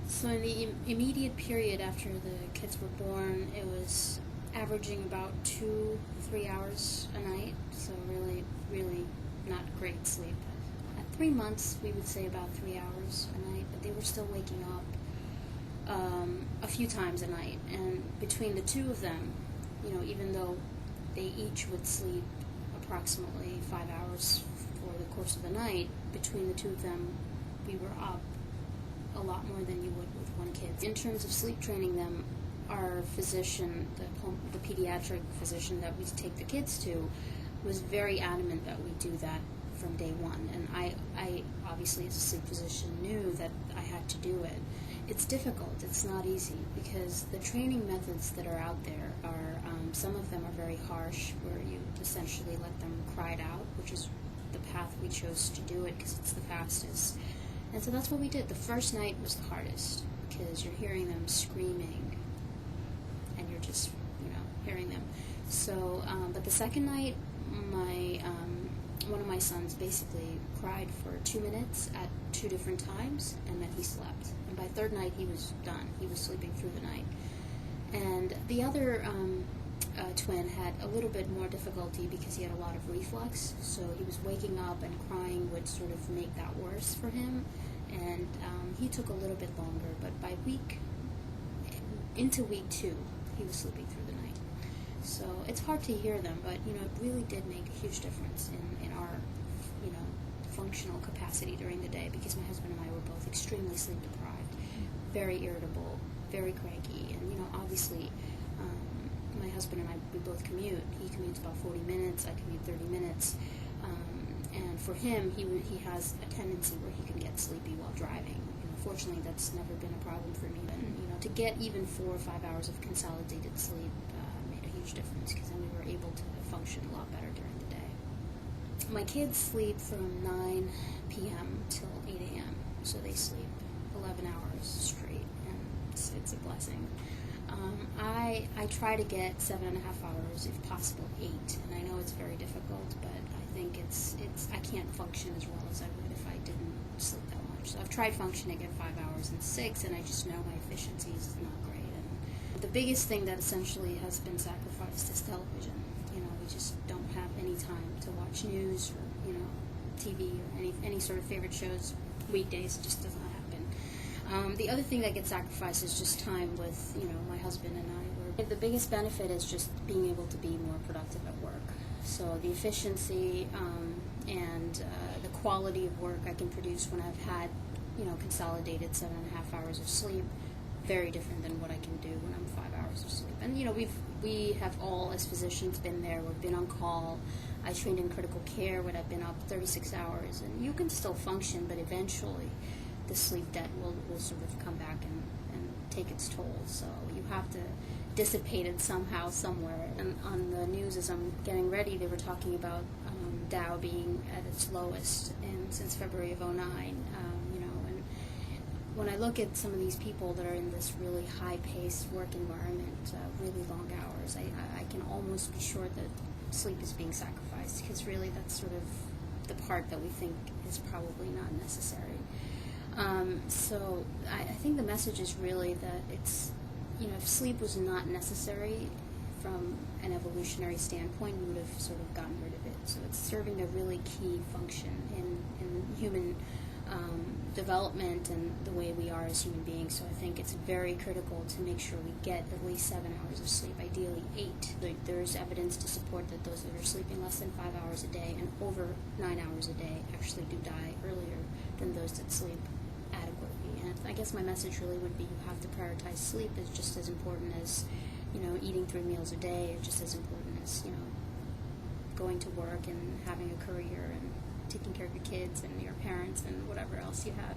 So in the immediate period after the kids were born, it was averaging about 2-3 hours a night. So really, really not great sleep. At 3 months, we would say about 3 hours a night, but they were still waking up a few times a night. And between the two of them, even though they each would sleep approximately 5 hours for the course of the night, between the two of them, we were up a lot more than you would with one kid. In terms of sleep training them, our physician, the pediatric physician that we take the kids to, was very adamant that we do that from day one. And I obviously, as a sleep physician, knew that I had to do it. It's difficult. It's not easy because the training methods that are out there are, some of them are very harsh, where you essentially let them cry it out, which is the path we chose to do it because it's the fastest. And so that's what we did. The first night was the hardest because you're hearing them screaming and you're just, hearing them. So, but the second night, one of my sons basically cried for 2 minutes at 2 different times, and then he slept. And by third night, he was done. He was sleeping through the night. And the other twin had a little bit more difficulty because he had a lot of reflux, so he was waking up and crying would sort of make that worse for him, and he took a little bit longer, but by into week 2, he was sleeping through the night. So it's hard to hear them, but it really did make a huge difference in our functional capacity during the day, because my husband and I were both extremely sleep deprived, very irritable, very cranky, and obviously my husband and I, we both commute. He commutes about 40 minutes, I commute 30 minutes, and for him, he has a tendency where he can get sleepy while driving. Fortunately, that's never been a problem for me. And to get even 4 or 5 hours of consolidated sleep made a huge difference, because then we were able to function a lot better during the day. My kids sleep from 9 p.m. till 8 a.m., so they sleep 11 hours straight, and it's a blessing. I try to get 7.5 hours, if possible 8, and I know it's very difficult, but I think I can't function as well as I would if I didn't sleep that much. So I've tried functioning at 5 hours and 6, and I just know my efficiency is not great. And the biggest thing that essentially has been sacrificed is television. We just don't have any time to watch news or TV or any sort of favorite shows. Weekdays, it just does not happen. The other thing that gets sacrificed is just time with my husband and I. The biggest benefit is just being able to be more productive at work. So the efficiency and the quality of work I can produce when I've had consolidated 7.5 hours of sleep, very different than what I can do when I'm 5 hours of sleep. And we have all, as physicians, been there. We've been on call. I trained in critical care when I've been up 36 hours, and you can still function, but eventually the sleep debt will sort of come back and take its toll. So you have to dissipate it somehow, somewhere. And on the news, as I'm getting ready, they were talking about Dow being at its lowest since February of '09. And when I look at some of these people that are in this really high-paced work environment, really long hours, I can almost be sure that sleep is being sacrificed, because really that's sort of the part that we think is probably not necessary. So I think the message is really that it's, if sleep was not necessary from an evolutionary standpoint, we would have sort of gotten rid of it. So it's serving a really key function in human development and the way we are as human beings. So I think it's very critical to make sure we get at least 7 hours of sleep, ideally 8. There's evidence to support that those that are sleeping less than 5 hours a day and over 9 hours a day actually do die earlier than those that sleep adequately. And I guess my message really would be you have to prioritize sleep as just as important as eating 3 meals a day, or just as important as going to work and having a career and taking care of your kids and your parents and whatever else you have.